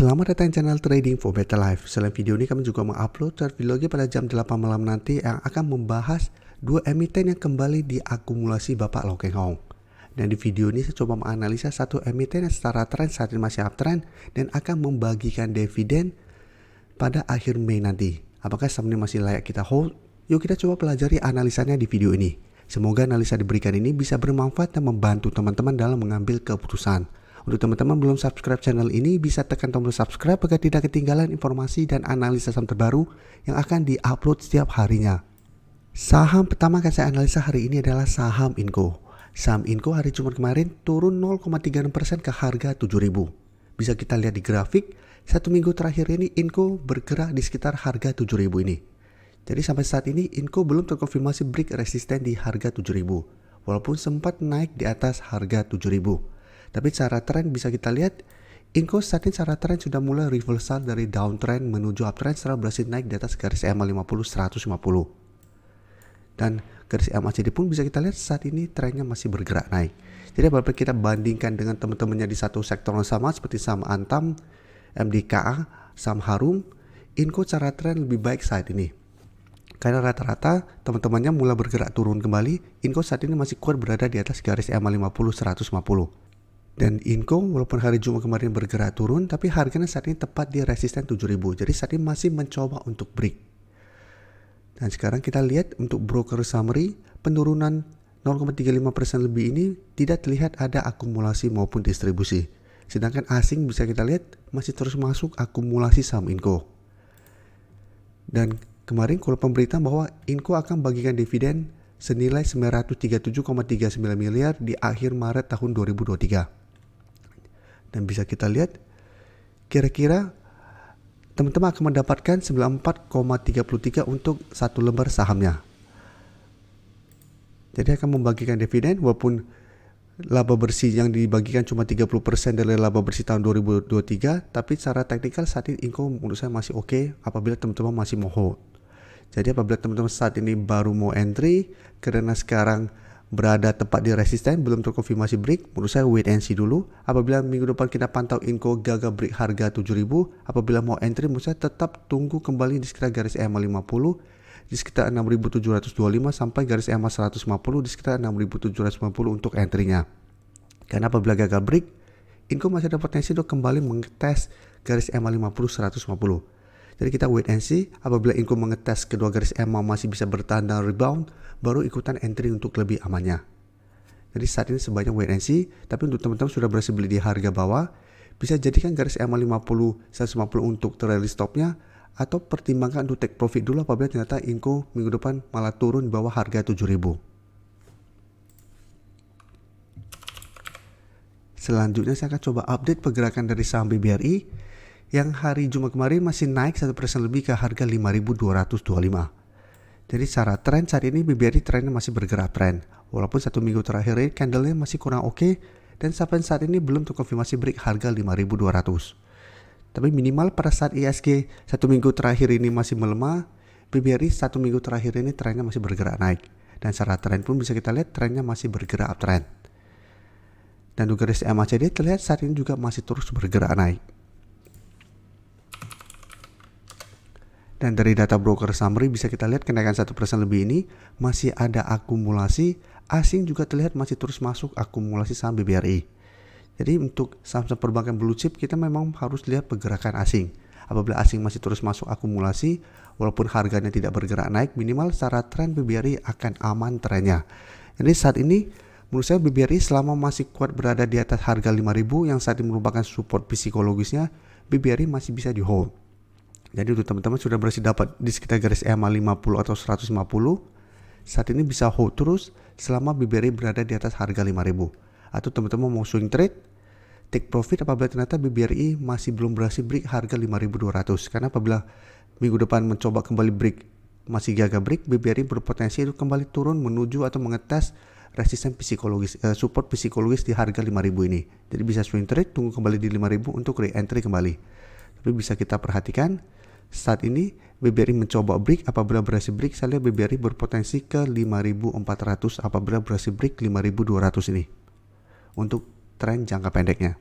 Selamat datang di channel Trading for Better Life. Selain video ini kami juga mengupload chart video lagi pada jam 8 malam nanti yang akan membahas dua emiten yang kembali diakumulasi Bapak Lau Keng Hong. Dan di video ini saya coba menganalisa satu emiten yang secara tren saat ini masih uptrend dan akan membagikan dividen pada akhir Mei nanti. Apakah saham ini masih layak kita hold? Yuk kita coba pelajari analisanya di video ini. Semoga analisa diberikan ini bisa bermanfaat dan membantu teman-teman dalam mengambil keputusan. Untuk teman-teman belum subscribe channel ini, bisa tekan tombol subscribe agar tidak ketinggalan informasi dan analisa saham terbaru yang akan diupload setiap harinya. Saham pertama akan saya analisa hari ini adalah saham Inco. Saham Inco hari Jumat kemarin turun 0,36% ke harga 7.000. Bisa kita lihat di grafik, satu minggu terakhir ini Inco bergerak di sekitar harga 7.000 ini. Jadi sampai saat ini Inco belum terkonfirmasi break resisten di harga 7.000, walaupun sempat naik di atas harga 7.000. Tapi secara tren bisa kita lihat Inco saat ini secara tren sudah mulai reversal dari downtrend menuju uptrend setelah berhasil naik di atas garis EMA 50 150. Dan garis EMA CD pun bisa kita lihat saat ini trennya masih bergerak naik. Jadi apabila kita bandingkan dengan teman-temannya di satu sektor yang sama seperti saham Antam, MDKA, saham Harum, Inco secara tren lebih baik saat ini. Karena rata-rata teman-temannya mulai bergerak turun kembali, Inco saat ini masih kuat berada di atas garis EMA 50 150. Dan Inco walaupun hari Jumat kemarin bergerak turun, tapi harganya saat ini tepat di resisten 7.000. Jadi saat ini masih mencoba untuk break. Dan sekarang kita lihat untuk broker summary, penurunan 0,35% lebih ini tidak terlihat ada akumulasi maupun distribusi. Sedangkan asing bisa kita lihat masih terus masuk akumulasi saham Inco. Dan kemarin kalau pemberitaan bahwa Inco akan bagikan dividen senilai 937,39 miliar di akhir Maret tahun 2023. Dan bisa kita lihat kira-kira teman-teman akan mendapatkan 94,33 untuk satu lembar sahamnya. Jadi akan membagikan dividen walaupun laba bersih yang dibagikan cuma 30% dari laba bersih tahun 2023, tapi secara teknikal saat ini Inco menurut saya masih oke apabila teman-teman masih mau hold. Jadi apabila teman-teman saat ini baru mau entry karena sekarang berada tepat di resisten belum terkonfirmasi break, menurut saya wait and see dulu. Apabila minggu depan kita pantau Inco gagal break harga 7.000, apabila mau entry menurut saya tetap tunggu kembali di sekitar garis EMA 50 di sekitar 6.725 sampai garis EMA 150 di sekitar 6.750 untuk entry-nya. Karena apabila gagal break, Inco masih ada potensi untuk kembali mengetes garis EMA 50 150. Jadi kita wait and see, apabila Inco mengetes kedua garis EMA masih bisa bertahan dan rebound, baru ikutan entry untuk lebih amannya. Jadi saat ini sebanyak wait and see, tapi untuk teman-teman sudah berhasil beli di harga bawah, bisa jadikan garis EMA 50 150 untuk trailing stopnya, atau pertimbangkan untuk take profit dulu apabila ternyata Inco minggu depan malah turun di bawah harga 7.000. Selanjutnya saya akan coba update pergerakan dari saham BBRI yang hari Jumat kemarin masih naik 1% lebih ke harga 5.225. Jadi secara tren saat ini BBRI trennya masih bergerak tren. Walaupun satu minggu terakhir ini candlenya masih kurang oke dan sampai saat ini belum terkonfirmasi break harga 5.200. Tapi minimal pada saat ISG satu minggu terakhir ini masih melemah, BBRI satu minggu terakhir ini trennya masih bergerak naik. Dan secara tren pun bisa kita lihat trennya masih bergerak uptrend. Dan juga garis MACD terlihat saat ini juga masih terus bergerak naik. Dan dari data broker summary bisa kita lihat kenaikan 1% lebih ini masih ada akumulasi, asing juga terlihat masih terus masuk akumulasi saham BBRI. Jadi untuk saham-saham perbankan blue chip kita memang harus lihat pergerakan asing. Apabila asing masih terus masuk akumulasi, walaupun harganya tidak bergerak naik, minimal secara tren BBRI akan aman trennya. Jadi saat ini menurut saya BBRI selama masih kuat berada di atas harga 5.000 yang saat ini merupakan support psikologisnya, BBRI masih bisa di hold. Jadi untuk teman-teman sudah berhasil dapat di sekitar garis EMA 50 atau 150, saat ini bisa hold terus selama BBRI berada di atas harga 5.000. Atau teman-teman mau swing trade, take profit apabila ternyata BBRI masih belum berhasil break harga 5.200. Karena apabila minggu depan mencoba kembali break, masih gagal break, BBRI berpotensi itu kembali turun menuju atau mengetes resisten psikologis, support psikologis di harga 5.000 ini. Jadi bisa swing trade, tunggu kembali di 5.000 untuk re-entry kembali. Tapi bisa kita perhatikan saat ini BBRI mencoba break, apabila berhasil break saya lihat BBRI berpotensi ke 5.400 apabila berhasil break 5.200 ini untuk tren jangka pendeknya.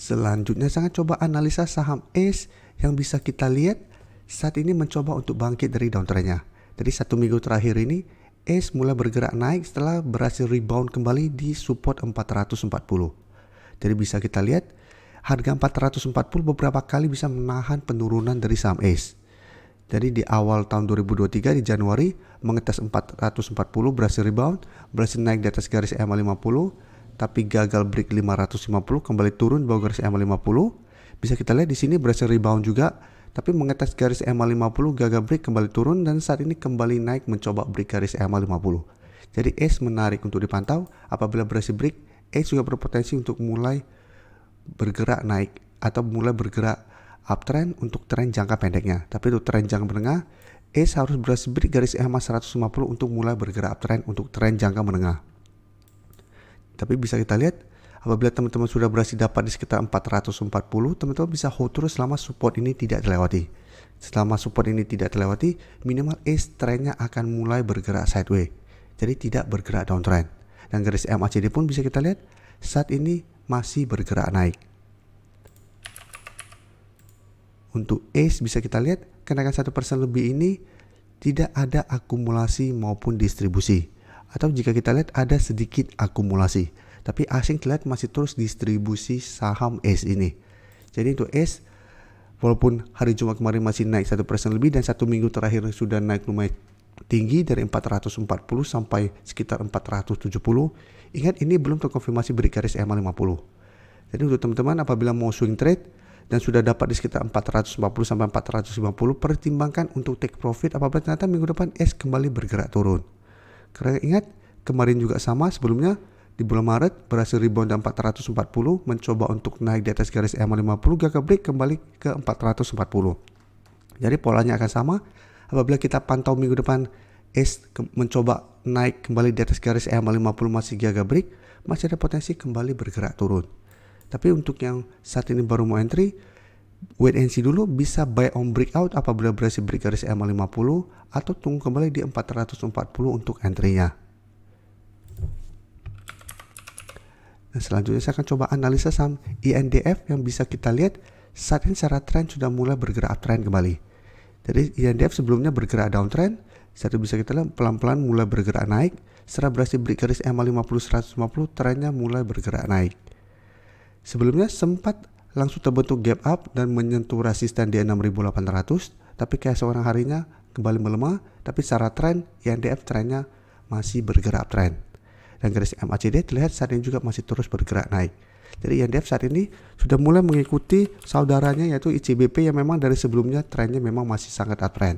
Selanjutnya saya akan coba analisa saham ACE yang bisa kita lihat saat ini mencoba untuk bangkit dari downtrendnya. Jadi 1 minggu terakhir ini ACE mulai bergerak naik setelah berhasil rebound kembali di support 440. Jadi bisa kita lihat harga 440 beberapa kali bisa menahan penurunan dari saham ACE. Jadi di awal tahun 2023 di Januari mengetes 440 berhasil rebound, berhasil naik di atas garis EMA 50, tapi gagal break 550 kembali turun di bawah garis EMA 50. Bisa kita lihat di sini berhasil rebound juga, tapi mengetes garis EMA 50 gagal break kembali turun dan saat ini kembali naik mencoba break garis EMA 50. Jadi ACE menarik untuk dipantau. Apabila berhasil break, ACE juga berpotensi untuk mulai bergerak naik atau mulai bergerak uptrend untuk tren jangka pendeknya. Tapi untuk tren jangka menengah, ACE harus berhasil break garis EMA 150 untuk mulai bergerak uptrend untuk tren jangka menengah. Tapi bisa kita lihat apabila teman-teman sudah berhasil dapat di sekitar 440, teman-teman bisa hold terus selama support ini tidak terlewati. Selama support ini tidak terlewati, minimal ACE trennya akan mulai bergerak sideways. Jadi tidak bergerak downtrend. Dan garis MACD pun bisa kita lihat saat ini masih bergerak naik. Untuk ACE bisa kita lihat kenaikan 1% lebih ini tidak ada akumulasi maupun distribusi. Atau jika kita lihat ada sedikit akumulasi. Tapi asing terlihat masih terus distribusi saham ACE ini. Jadi untuk ACE walaupun hari Jumat kemarin masih naik 1% lebih dan 1 minggu terakhir sudah naik lumayan tinggi dari 440 sampai sekitar 470. Ingat ini belum terkonfirmasi break garis EMA 50. Jadi untuk teman-teman apabila mau swing trade dan sudah dapat di sekitar 440 sampai 450, pertimbangkan untuk take profit apabila ternyata minggu depan ACE kembali bergerak turun. Karena ingat kemarin juga sama, sebelumnya di bulan Maret berhasil rebound dan 440, mencoba untuk naik di atas garis EMA 50, gagal break kembali ke 440. Jadi polanya akan sama. Apabila kita pantau minggu depan ACE mencoba naik kembali di atas garis EMA 50 masih gagal break, masih ada potensi kembali bergerak turun. Tapi untuk yang saat ini baru mau entry, wait and see dulu, bisa buy on breakout apabila berhasil break garis EMA 50 atau tunggu kembali di 440 untuk entry-nya. Nah, selanjutnya saya akan coba analisa saham INDF yang bisa kita lihat saat ini secara tren sudah mulai bergerak uptrend kembali. Jadi INDF sebelumnya bergerak downtrend, saat itu bisa kita lihat pelan-pelan mulai bergerak naik. Setelah berhasil break garis EMA 50 150, trennya mulai bergerak naik. Sebelumnya sempat langsung terbentuk gap up dan menyentuh resisten di 6.800, tapi keesokan harinya kembali melemah, tapi secara tren INDF trennya masih bergerak uptrend. Dan garis MACD terlihat saat ini juga masih terus bergerak naik. Jadi INDF saat ini sudah mulai mengikuti saudaranya yaitu ICBP yang memang dari sebelumnya trennya memang masih sangat uptrend.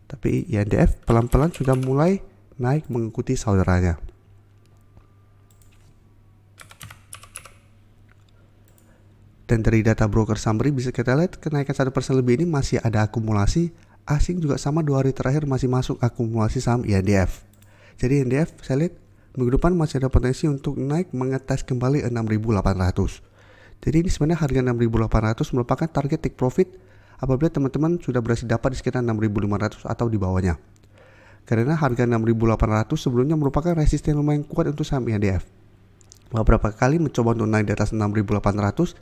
Tapi INDF pelan-pelan sudah mulai naik mengikuti saudaranya. Dan dari data broker summary bisa kita lihat kenaikan 1% lebih ini masih ada akumulasi. Asing juga sama 2 hari terakhir masih masuk akumulasi saham INDF. Jadi INDF saya lihat minggu depan masih ada potensi untuk naik mengetes kembali 6.800. Jadi ini sebenarnya harga 6.800 merupakan target take profit apabila teman-teman sudah berhasil dapat di sekitar 6.500 atau di bawahnya. Karena harga 6.800 sebelumnya merupakan resisten lumayan kuat untuk saham INDF. Beberapa kali mencoba untuk naik di atas 6.800,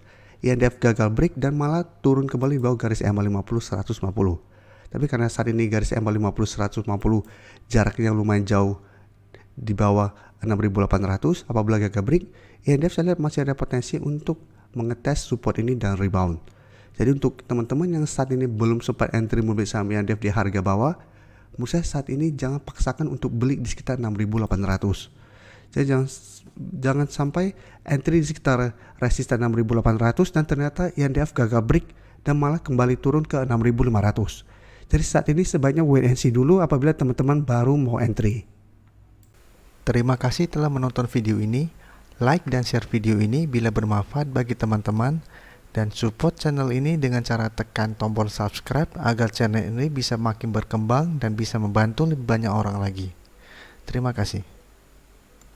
INDF gagal break dan malah turun kembali di bawah garis EMA 50 150. Tapi karena saat ini garis EMA 50 150 jaraknya lumayan jauh di bawah 6.800, apabila gagal break, INDF saya lihat masih ada potensi untuk mengetes support ini dan rebound. Jadi untuk teman-teman yang saat ini belum sempat entry mobil saham INDF di harga bawah, menurut saya saat ini jangan paksakan untuk beli di sekitar 6.800. Jadi jangan sampai entry di sekitar resisten 6.800 dan ternyata INDF gagal break dan malah kembali turun ke 6.500. Jadi saat ini sebaiknya wait and see dulu apabila teman-teman baru mau entry. Terima kasih telah menonton video ini. Like dan share video ini bila bermanfaat bagi teman-teman, dan support channel ini dengan cara tekan tombol subscribe agar channel ini bisa makin berkembang dan bisa membantu lebih banyak orang lagi. Terima kasih.